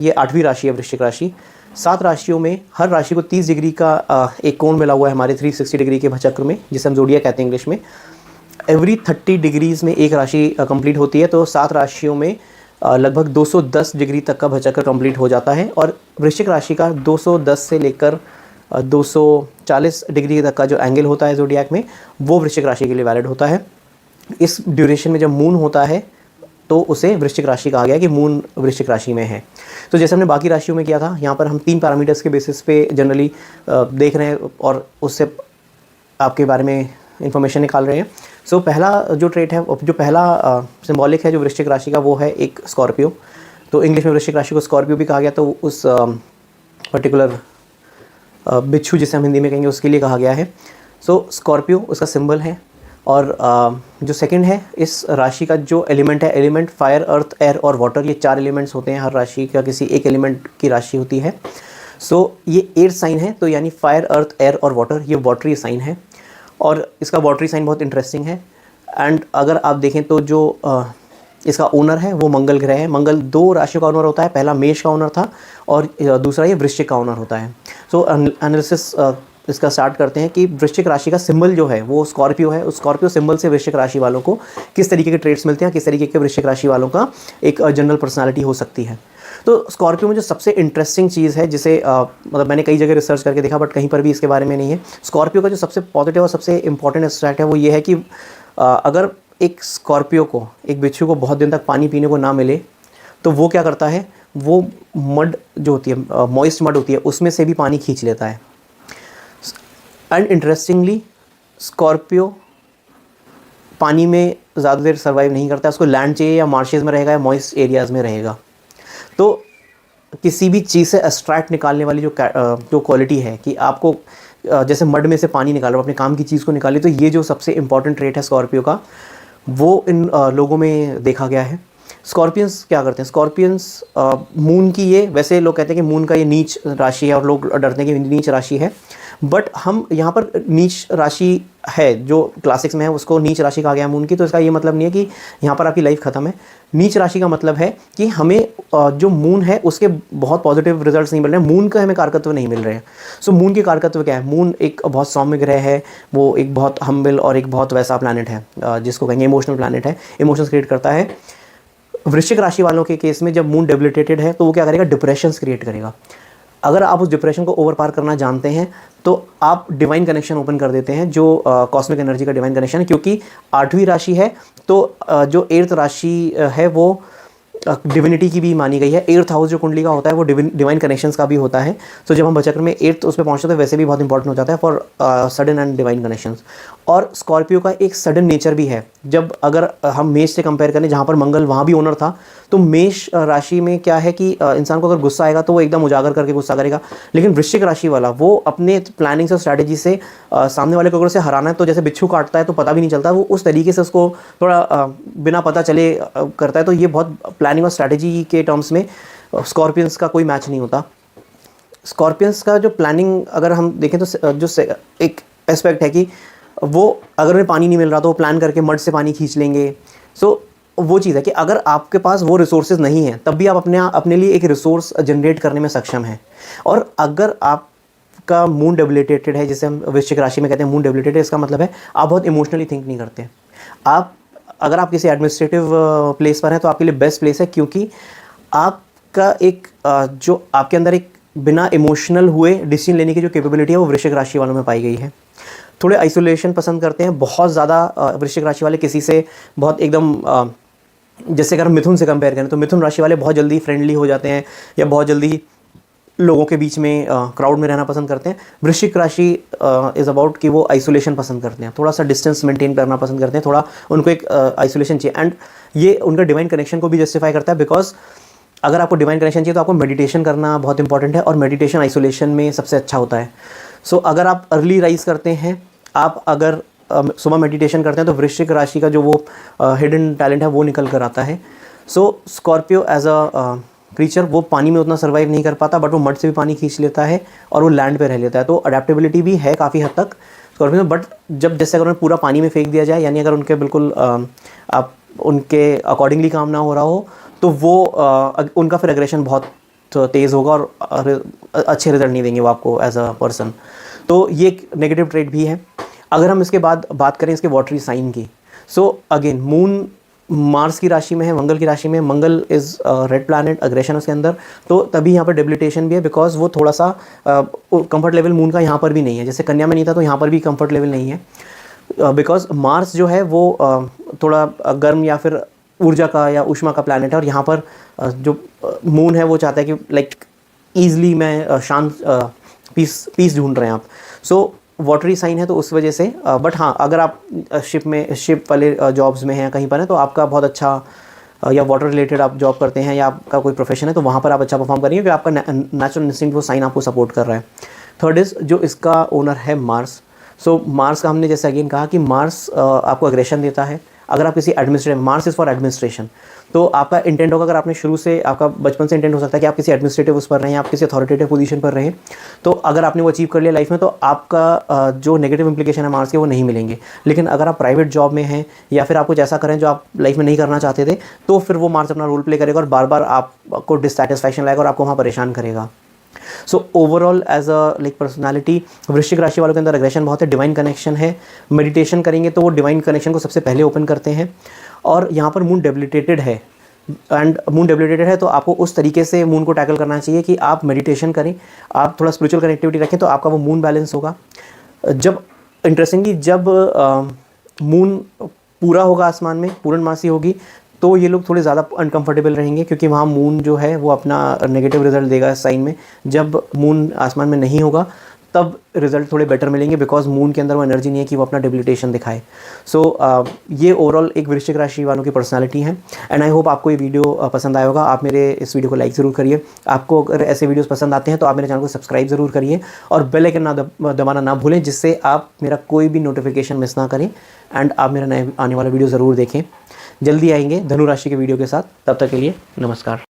ये 8वीं राशि है वृश्चिक राशि। 7 राशियों में हर राशि को 30 डिग्री का एक कोण मिला हुआ है हमारे 360 डिग्री के भचक्र में, जिसे हम ज़ोडिएक कहते हैं इंग्लिश में। एवरी 30 डिग्रीज़ में एक राशि कंप्लीट होती है, तो 7 राशियों में लगभग 210 डिग्री तक का भचक्र कंप्लीट हो जाता है। और वृश्चिक राशि का 210 से लेकर 240 डिग्री तक का जो एंगल होता है ज़ोडिएक में, वो वृश्चिक राशि के लिए वैलिड होता है। इस ड्यूरेशन में जब मून होता है तो उसे वृश्चिक राशि कहा गया कि मून वृश्चिक राशि में है। तो जैसे हमने बाकी राशियों में किया था, यहाँ पर हम 3 पैरामीटर्स के बेसिस पे जनरली देख रहे हैं और उससे आपके बारे में इंफॉर्मेशन निकाल रहे हैं। सो पहला जो ट्रेट है, जो पहला सिंबॉलिक है जो वृश्चिक राशि का, वो है एक स्कॉर्पियो। तो इंग्लिश में वृश्चिक राशि को स्कॉर्पियो भी कहा गया, तो उस पर्टिकुलर बिच्छू जिसे हम हिंदी में कहेंगे उसके लिए कहा गया है। सो स्कॉर्पियो उसका सिंबल है। और जो सेकंड है इस राशि का जो एलिमेंट है, एलिमेंट फायर, अर्थ, एयर और वाटर, ये 4 एलिमेंट्स होते हैं। हर राशि का किसी एक एलिमेंट की राशि होती है। सो ये एयर साइन है, तो यानी फायर, अर्थ, एयर और वाटर, ये वाटरी साइन है। और इसका वाटरी साइन बहुत इंटरेस्टिंग है। एंड अगर आप देखें तो जो इसका ओनर है वो मंगल ग्रह है। मंगल 2 राशियों का ओनर होता है, पहला मेष का ओनर था और दूसरा ये वृश्चिक का ओनर होता है। सो एनालिसिस इसका स्टार्ट करते हैं कि वृश्चिक राशि का सिंबल जो है वो स्कॉर्पियो है। उस स्कॉर्पियो सिंबल से वृश्चिक राशि वालों को किस तरीके के ट्रेड्स मिलते हैं, किस तरीके के वृश्चिक राशि वालों का एक जनरल पर्सनालिटी हो सकती है। तो स्कॉर्पियो में जो सबसे इंटरेस्टिंग चीज़ है, जिसे मतलब मैंने कई जगह रिसर्च करके देखा बट कहीं पर भी इसके बारे में नहीं है। स्कॉर्पियो का जो सबसे पॉजिटिव और सबसे इंपॉर्टेंट एस्पेक्ट है वो ये है कि अगर एक स्कॉर्पियो को, एक बिच्छू को बहुत दिन तक पानी पीने को ना मिले तो वो क्या करता है, वो मड जो होती है, मॉइस्ट मड होती है, उसमें से भी पानी खींच लेता है। एंड इंटरेस्टिंगली स्कॉर्पियो पानी में ज़्यादा देर सर्वाइव नहीं करता, उसको लैंड चाहिए या मार्शेज में रहेगा या मॉइस्ट एरियाज़ में रहेगा। तो किसी भी चीज़ से एक्सट्रैक्ट निकालने वाली जो क्वालिटी है कि आपको जैसे मड में से पानी निकालो, अपने काम की चीज़ को निकाले, तो ये जो सबसे इंपॉर्टेंट ट्रेट है स्कॉर्पियो का, वो इन लोगों में देखा गया है। स्कॉर्पियंस क्या करते हैं, स्कॉर्पियंस मून की, ये वैसे लोग कहते हैं कि मून का ये नीच राशि है और लोग डरते हैं कि नीच राशि है, बट हम यहाँ पर नीच राशि है जो क्लासिक्स में है उसको नीच राशि कहा गया है मून की। तो इसका ये मतलब नहीं है कि यहाँ पर आपकी लाइफ ख़त्म है। नीच राशि का मतलब है कि हमें जो मून है उसके बहुत पॉजिटिव रिजल्ट्स नहीं मिल रहे हैं, मून का हमें कारकत्व नहीं मिल रहे हैं। सो मून के कारकत्व क्या है, मून एक बहुत सौम्य ग्रह है, वो एक बहुत हम्बल और एक बहुत वैसा प्लैनेट है जिसको कहेंगे इमोशनल प्लैनेट है, इमोशंस क्रिएट करता है। वृश्चिक राशि वालों के केस में जब मून डेबिलिटेटेड है तो वो क्या करेगा, डिप्रेशंस क्रिएट करेगा। अगर आप उस डिप्रेशन को ओवर पार करना जानते हैं तो आप डिवाइन कनेक्शन ओपन कर देते हैं, जो कॉस्मिक एनर्जी का डिवाइन कनेक्शन है, क्योंकि 8वीं राशि है तो जो 8th राशि है वो डिविनिटी की भी मानी गई है। 8th हाउस जो कुंडली का होता है वो डिवाइन कनेक्शंस का भी होता है। तो जब हम भचक्र में 8th उस पर पहुँचते हैं तो वैसे भी बहुत इंपॉर्टेंट हो जाता है for sudden and divine connections. और स्कॉर्पियो का एक सडन नेचर भी है। जब अगर हम मेष से कंपेयर करें जहाँ पर मंगल वहाँ भी ओनर था, तो मेष राशि में क्या है कि इंसान को अगर गुस्सा आएगा तो वो एकदम उजागर करके गुस्सा करेगा, लेकिन वृश्चिक राशि वाला वो अपने प्लानिंग से, स्ट्रैटेजी से सामने वाले को अगर उसे हराना है तो जैसे बिच्छू काटता है तो पता भी नहीं चलता, वो उस तरीके से उसको थोड़ा बिना पता चले करता है। तो ये बहुत प्लानिंग और स्ट्रैटेजी के टर्म्स में स्कॉर्पियंस का कोई मैच नहीं होता। स्कॉर्पियंस का जो प्लानिंग अगर हम देखें तो जो एक एस्पेक्ट है कि वो अगर उन्हें पानी नहीं मिल रहा तो वो प्लान करके मड से पानी खींच लेंगे। सो वो चीज़ है कि अगर आपके पास वो रिसोर्सेज नहीं हैं तब भी आप अपने लिए एक रिसोर्स जनरेट करने में सक्षम हैं। और अगर आपका मून डेबिलिटेटेड है, जिसे हम वृश्चिक राशि में कहते हैं मून डेबिलिटेटेड, इसका मतलब है आप बहुत इमोशनली थिंक नहीं करते। अगर आप किसी एडमिनिस्ट्रेटिव प्लेस पर हैं तो आपके लिए बेस्ट प्लेस है, क्योंकि आपका एक जो आपके अंदर एक बिना इमोशनल हुए डिसीजन लेने की जो कैपेबिलिटी है वो वृश्चिक राशि वालों में पाई गई है। थोड़े आइसोलेशन पसंद करते हैं बहुत ज़्यादा वृश्चिक राशि वाले, किसी से बहुत एकदम जैसे अगर मिथुन से कंपेयर करें तो मिथुन राशि वाले बहुत जल्दी फ्रेंडली हो जाते हैं या बहुत जल्दी लोगों के बीच में क्राउड में रहना पसंद करते हैं। वृश्चिक राशि इज़ अबाउट कि वो आइसोलेशन पसंद करते हैं, थोड़ा सा डिस्टेंस मेंटेन करना पसंद करते हैं, थोड़ा उनको एक आइसोलेशन चाहिए। एंड ये उनका डिवाइन कनेक्शन को भी जस्टिफाई करता है, बिकॉज अगर आपको डिवाइन कनेक्शन चाहिए तो आपको मेडिटेशन करना बहुत इंपॉर्टेंट है और मेडिटेशन आइसोलेशन में सबसे अच्छा होता है। सो अगर आप अर्ली राइज करते हैं, आप अगर सुबह मेडिटेशन करते हैं तो वृश्चिक राशि का जो वो हिडन टैलेंट है वो निकल कर आता है। सो स्कॉर्पियो एज अ क्रीचर वो पानी में उतना सर्वाइव नहीं कर पाता, बट वो मड से भी पानी खींच लेता है और वो लैंड पे रह लेता है। तो अडेप्टेबिलिटी भी है काफ़ी हद तक स्कॉर्पियो में। बट जब जैसे अगर उन्हें पूरा पानी में फेंक दिया जाए, यानी अगर उनके बिल्कुल आप उनके अकॉर्डिंगली काम ना हो रहा हो, तो वो उनका फिर एग्रेशन बहुत तेज़ होगा और अच्छे रिजल्ट नहीं देंगे वो आपको एज अ पर्सन। तो ये एक नेगेटिव ट्रेड भी है। अगर हम इसके बाद बात करें इसके वाटरी साइन की, सो अगेन मून मार्स की राशि में है, मंगल की राशि में। मंगल इज़ रेड प्लैनेट, अग्रेशन उसके अंदर, तो तभी यहाँ पर डेबिलिटेशन भी है, बिकॉज वो थोड़ा सा कंफर्ट लेवल मून का यहाँ पर भी नहीं है। जैसे कन्या में नहीं था तो यहाँ पर भी कंफर्ट लेवल नहीं है, बिकॉज मार्स जो है वो थोड़ा गर्म या फिर ऊर्जा का या ऊष्मा का प्लैनेट है, और यहाँ पर जो मून है वो चाहता है कि लाइक ईजिली मैं शांत पीस ढूंढ रहे हैं आप। सो वाटरी साइन है तो उस वजह से, बट हाँ अगर आप शिप वाले जॉब्स में हैं कहीं पर हैं तो आपका बहुत अच्छा, या वाटर रिलेटेड आप जॉब करते हैं या आपका कोई प्रोफेशन है तो वहाँ पर आप अच्छा परफॉर्म करेंगे क्योंकि आपका नेचुरल इंस्टिंक्ट वो साइन आपको सपोर्ट कर रहा है। थर्ड इज़ जो इसका ओनर है मार्स। सो मार्स का हमने जैसे अगेन कहा कि मार्स आपको एग्रेशन देता है। अगर आप किसी administrative, Mars is for administration, तो आपका इंटेंट होगा, अगर आपने शुरू से, आपका बचपन से इंटेंट हो सकता है कि आप किसी एडमिनिस्ट्रेटिव उस पर रहें, आप किसी अथॉरिटेटिव पोजीशन पर रहें, तो अगर आपने वो अचीव कर लिया लाइफ में तो आपका जो नेगेटिव इंप्लीकेशन है मार्स के वो नहीं मिलेंगे। लेकिन अगर आप प्राइवेट जॉब में हैं या फिर आप कुछ ऐसा करें जो आप लाइफ में नहीं करना चाहते थे, तो फिर वो मार्स अपना रोल प्ले करेगा और बार बार आपको डिससेटिस्फैक्शन लाएगा और आपको वहाँ परेशान करेगा। So overall as a like personality, वृश्चिक राशि वालों के अंदर एग्रेशन बहुत है, डिवाइन कनेक्शन है। मेडिटेशन करेंगे तो वो डिवाइन कनेक्शन को सबसे पहले ओपन करते हैं। और यहाँ पर मून डेबिलिटेटेड है, एंड मून डेबिलिटेटेड है तो आपको उस तरीके से मून को टैकल करना चाहिए कि आप मेडिटेशन करें, आप थोड़ा स्पिरिचुअल कनेक्टिविटी रखें तो आपका वो मून बैलेंस होगा। जब इंटरेस्टिंगली जब मून पूरा होगा आसमान में, पूर्णमासी होगी, तो ये लोग थोड़े ज़्यादा अनकंफर्टेबल रहेंगे क्योंकि वहाँ मून जो है वो अपना नेगेटिव रिजल्ट देगा इस साइन में। जब मून आसमान में नहीं होगा तब रिजल्ट थोड़े बेटर मिलेंगे, बिकॉज मून के अंदर वो एनर्जी नहीं है कि वो अपना डेबिलिटेशन दिखाए। सो ये ओवरऑल एक वृश्चिक राशि वालों की पर्सनालिटी है। एंड आई होप आपको ये वीडियो पसंद आया होगा। आप मेरे इस वीडियो को लाइक ज़रूर करिए। आपको अगर ऐसे वीडियोस पसंद आते हैं तो आप मेरे चैनल को सब्सक्राइब ज़रूर करिए और बेल आइकन ना दबाना ना भूलें, जिससे आप मेरा कोई भी नोटिफिकेशन मिस ना करें एंड आप मेरा नए आने वाला वीडियो ज़रूर देखें। जल्दी आएंगे धनु राशि के वीडियो के साथ, तब तक के लिए नमस्कार।